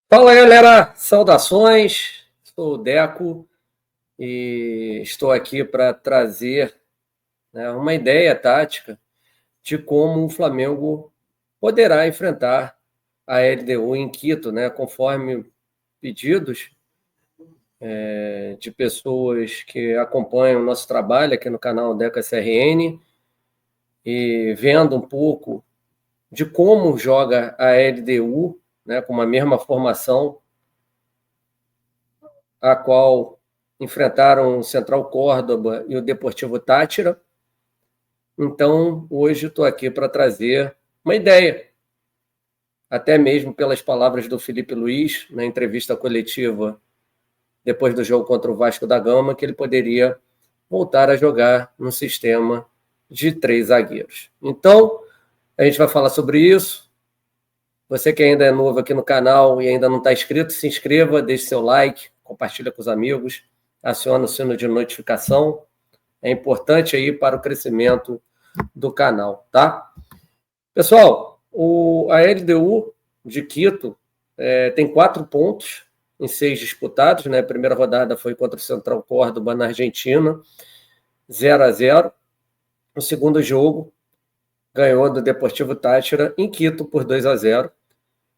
Fala galera, saudações, sou o Deco e estou aqui para trazer, né, uma ideia tática de como o Flamengo poderá enfrentar a LDU em Quito, né, conforme pedidos de pessoas que acompanham o nosso trabalho aqui no canal Deco SRN e vendo um pouco de como joga a LDU, né, com uma mesma formação a qual enfrentaram o Central Córdoba e o Deportivo Táchira. Então, hoje estou aqui para trazer uma ideia, até mesmo pelas palavras do Felipe Luiz, na entrevista coletiva depois do jogo contra o Vasco da Gama, que ele poderia voltar a jogar no sistema de 3 zagueiros. Então, a gente vai falar sobre isso. Você que ainda é novo aqui no canal e ainda não está inscrito, se inscreva, deixe seu like, compartilha com os amigos, aciona o sino de notificação. É importante aí para o crescimento do canal, tá? Pessoal, a LDU de Quito tem 4 pontos em 6 disputados, né? A primeira rodada foi contra o Central Córdoba na Argentina, 0-0. O segundo jogo ganhou do Deportivo Táchira em Quito por 2-0,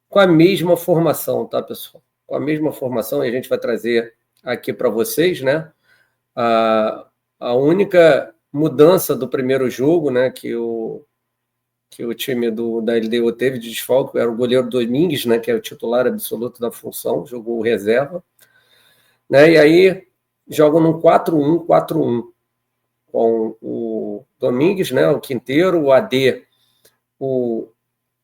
com a mesma formação, tá, pessoal? Com a mesma formação, e a gente vai trazer aqui para vocês, né? A única mudança do primeiro jogo, né, que o time da LDU teve de desfalque era o goleiro Domingues, né, que é o titular absoluto da função, jogou reserva, né? E aí jogam num 4-1-4-1 com o Domingues, né, o Quinteiro, o AD, o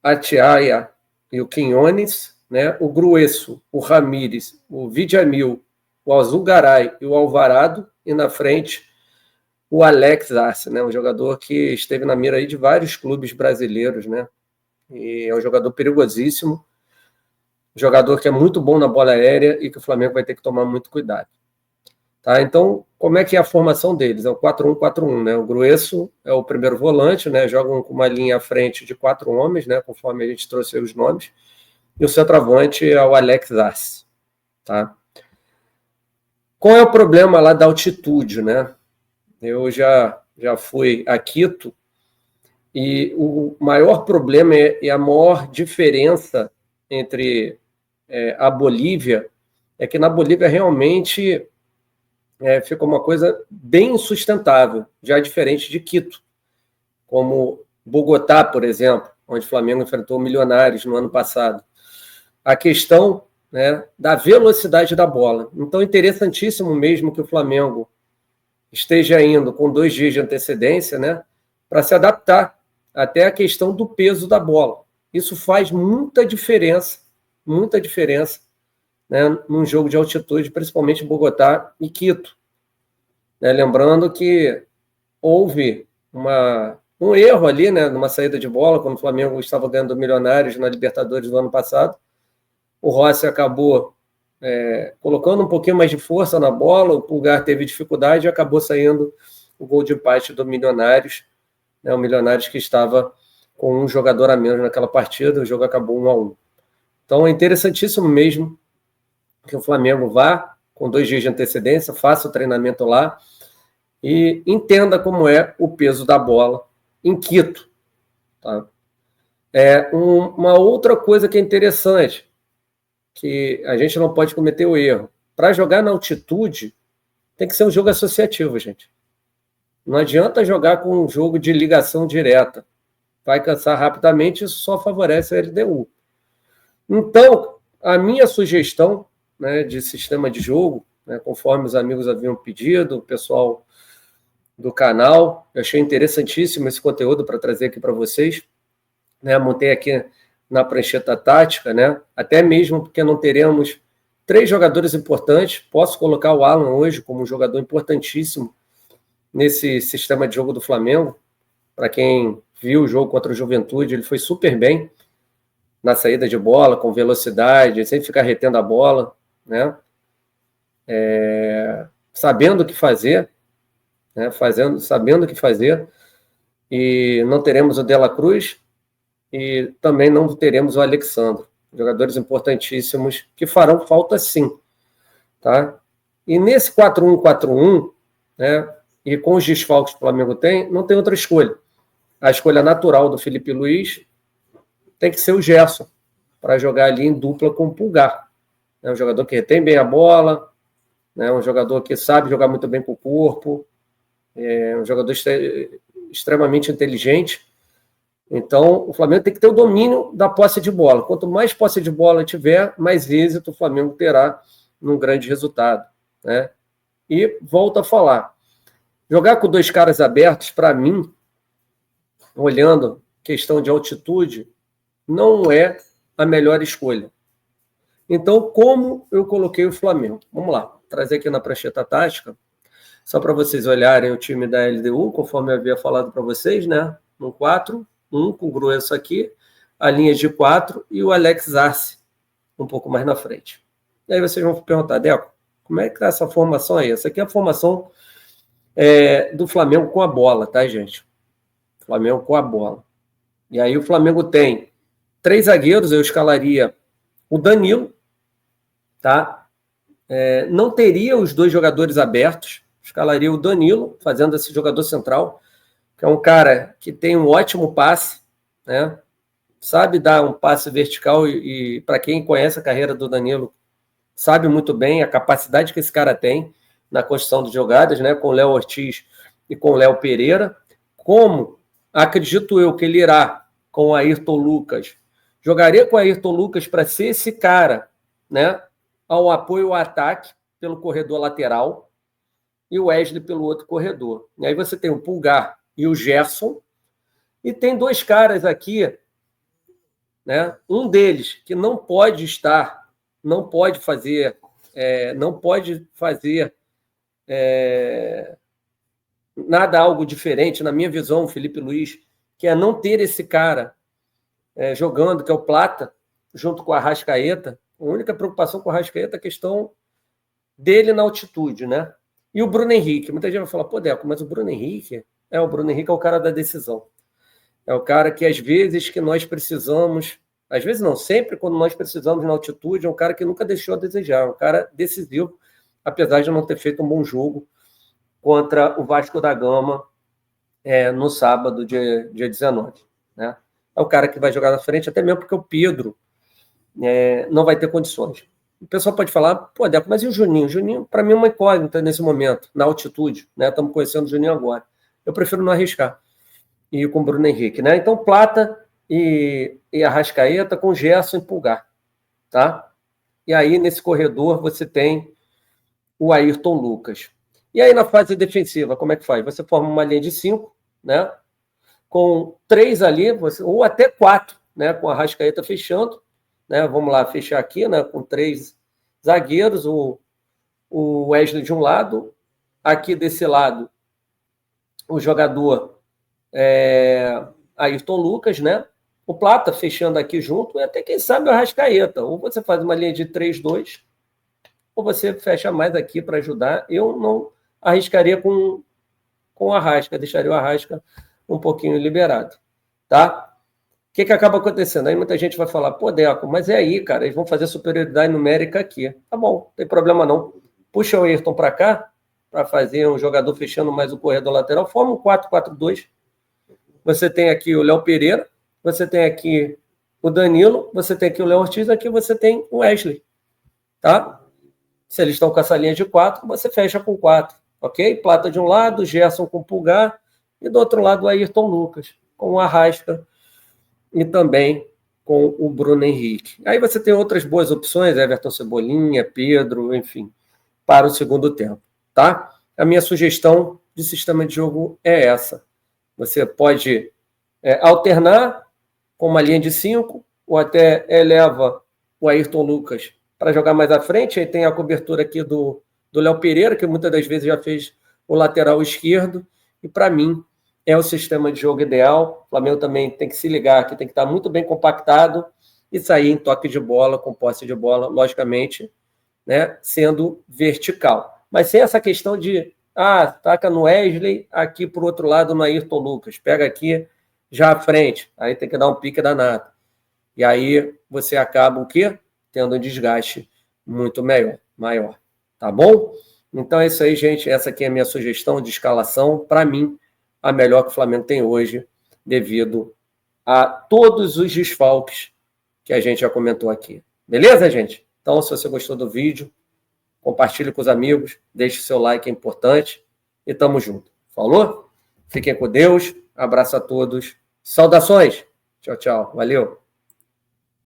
Atiaia e o Quinones, né, o Grueso, o Ramírez, o Vidjamil, o Azulgaray e o Alvarado, e na frente o Alex Arce, né, um jogador que esteve na mira aí de vários clubes brasileiros, né, e é um jogador perigosíssimo, jogador que é muito bom na bola aérea e que o Flamengo vai ter que tomar muito cuidado. Tá? Então, como é que é a formação deles? É o 4-1-4-1, né? O Grueso é o primeiro volante, né? Jogam com uma linha à frente de 4 homens, né? Conforme a gente trouxe aí os nomes. E o centroavante é o Alex Arce, tá? Qual é o problema lá da altitude, né? Eu já fui a Quito e o maior problema e a maior diferença entre a Bolívia é que na Bolívia realmente fica uma coisa bem insustentável, já diferente de Quito, como Bogotá, por exemplo, onde o Flamengo enfrentou Milionários no ano passado. A questão, né, da velocidade da bola. Então, interessantíssimo mesmo que o Flamengo esteja indo com 2 dias de antecedência, né, para se adaptar até a questão do peso da bola. Isso faz muita diferença, né, num jogo de altitude, principalmente em Bogotá e Quito. Né, lembrando que houve um erro ali, né, numa saída de bola, quando o Flamengo estava ganhando Milionários na Libertadores do ano passado. O Rossi acabou colocando um pouquinho mais de força na bola, o Pulgar teve dificuldade e acabou saindo o gol de empate do Milionários, né, o Milionários que estava com um jogador a menos naquela partida, o jogo acabou 1-1. Então é interessantíssimo mesmo que o Flamengo vá com 2 dias de antecedência, faça o treinamento lá e entenda como é o peso da bola em Quito. Tá? Uma outra coisa que é interessante, que a gente não pode cometer o erro. Para jogar na altitude, tem que ser um jogo associativo, gente. Não adianta jogar com um jogo de ligação direta. Vai cansar rapidamente, isso só favorece a LDU. Então, a minha sugestão, né, de sistema de jogo, né, conforme os amigos haviam pedido, o pessoal do canal, eu achei interessantíssimo esse conteúdo para trazer aqui para vocês. Né, montei aqui na prancheta tática, né, até mesmo porque não teremos 3 jogadores importantes. Posso colocar o Alan hoje como um jogador importantíssimo nesse sistema de jogo do Flamengo. Para quem viu o jogo contra o Juventude, ele foi super bem na saída de bola, com velocidade, sem ficar retendo a bola, né? Sabendo o que fazer, né? Sabendo o que fazer. E não teremos o De La Cruz e também não teremos o Alexandre. Jogadores importantíssimos que farão falta sim. Tá? E nesse 4-1-4-1, né, e com os desfalques que o Flamengo tem, não tem outra escolha. A escolha natural do Felipe Luiz tem que ser o Gerson, para jogar ali em dupla com o Pulgar. É um jogador que retém bem a bola, né, um jogador que sabe jogar muito bem com o corpo, é um jogador extremamente inteligente. Então, o Flamengo tem que ter o domínio da posse de bola. Quanto mais posse de bola tiver, mais êxito o Flamengo terá num grande resultado. Né? E volto a falar, jogar com 2 caras abertos, para mim, olhando questão de altitude, não é a melhor escolha. Então, como eu coloquei o Flamengo? Vamos lá, trazer aqui na prancheta tática, só para vocês olharem o time da LDU, conforme eu havia falado para vocês, né? No 4-1, com o Grueso aqui, a linha de 4 e o Alex Arce um pouco mais na frente. E aí vocês vão perguntar, Deco, como é que está essa formação aí? Essa aqui é a formação do Flamengo com a bola, tá, gente? Flamengo com a bola. E aí o Flamengo tem 3 zagueiros, eu escalaria o Danilo, tá? Não teria os 2 jogadores abertos, escalaria o Danilo, fazendo esse jogador central, que é um cara que tem um ótimo passe, né? Sabe dar um passe vertical e para quem conhece a carreira do Danilo, sabe muito bem a capacidade que esse cara tem na construção de jogadas, né? Com o Léo Ortiz e com o Léo Pereira. Como acredito eu que ele irá com o Ayrton Lucas, jogaria com o Ayrton Lucas para ser esse cara, né? Ao apoio ao ataque pelo corredor lateral e o Wesley pelo outro corredor. E aí você tem o Pulgar e o Gerson, e tem 2 caras aqui, né? Um deles que não pode estar, não pode fazer nada algo diferente, na minha visão, o Felipe Luiz, que é não ter esse cara jogando, que é o Plata, junto com a Arrascaeta. A única preocupação com o Arrascaeta é a questão dele na altitude, né? E o Bruno Henrique. Muita gente vai falar, pô, Deco, mas o Bruno Henrique é o cara da decisão. É o cara que, às vezes, que nós precisamos, às vezes não, sempre quando nós precisamos na altitude, é um cara que nunca deixou a desejar, é um cara decisivo, apesar de não ter feito um bom jogo contra o Vasco da Gama no sábado, dia 19. Né? É o cara que vai jogar na frente, até mesmo porque o Pedro não vai ter condições. O pessoal pode falar, pô, Deco, mas e o Juninho? O Juninho, para mim, é uma incógnita nesse momento, na altitude. Né? Estamos conhecendo o Juninho agora. Eu prefiro não arriscar. E com o Bruno Henrique. Né? Então, Plata e Arrascaeta com Gerson e Pulgar. Tá? E aí, nesse corredor, você tem o Ayrton Lucas. E aí, na fase defensiva, como é que faz? Você forma uma linha de 5, né? Com 3 ali, ou até 4, né? Com a Arrascaeta fechando. Né? Vamos lá, fechar aqui, né? Com 3 zagueiros, o Wesley de um lado, aqui desse lado, o jogador Ayrton Lucas, né? O Plata fechando aqui junto, e até quem sabe o Arrascaeta. Ou você faz uma linha de 3-2, ou você fecha mais aqui para ajudar. Eu não arriscaria com o Arrasca, deixaria o Arrasca um pouquinho liberado. Tá? O que acaba acontecendo? Aí muita gente vai falar, pô, Deco, mas é aí, cara, eles vão fazer superioridade numérica aqui. Tá bom, não tem problema não. Puxa o Ayrton para cá, para fazer um jogador fechando mais o corredor lateral, forma um 4-4-2. Você tem aqui o Léo Pereira, você tem aqui o Danilo, você tem aqui o Léo Ortiz, aqui você tem o Wesley. Tá? Se eles estão com essa linha de 4, você fecha com 4. Ok? Plata de um lado, Gerson com Pulgar, e do outro lado o Ayrton Lucas, com o Arrasca e também com o Bruno Henrique. Aí você tem outras boas opções, Everton Cebolinha, Pedro, enfim, para o segundo tempo. Tá? A minha sugestão de sistema de jogo é essa. Você pode alternar com uma linha de 5, ou até eleva o Ayrton Lucas para jogar mais à frente. Aí tem a cobertura aqui do Léo Pereira, que muitas das vezes já fez o lateral esquerdo, e para mim é o sistema de jogo ideal. O Flamengo também tem que se ligar, que tem que estar muito bem compactado e sair em toque de bola, com posse de bola, logicamente, né, sendo vertical. Mas sem essa questão de taca no Wesley, aqui por outro lado no Ayrton Lucas, pega aqui já à frente, aí tem que dar um pique danado. E aí você acaba o quê? Tendo um desgaste muito maior. Tá bom? Então é isso aí, gente. Essa aqui é a minha sugestão de escalação. Para mim, a melhor que o Flamengo tem hoje, devido a todos os desfalques que a gente já comentou aqui. Beleza, gente? Então, se você gostou do vídeo, compartilhe com os amigos, deixe seu like, é importante. E tamo junto. Falou? Fiquem com Deus. Abraço a todos. Saudações. Tchau, tchau. Valeu.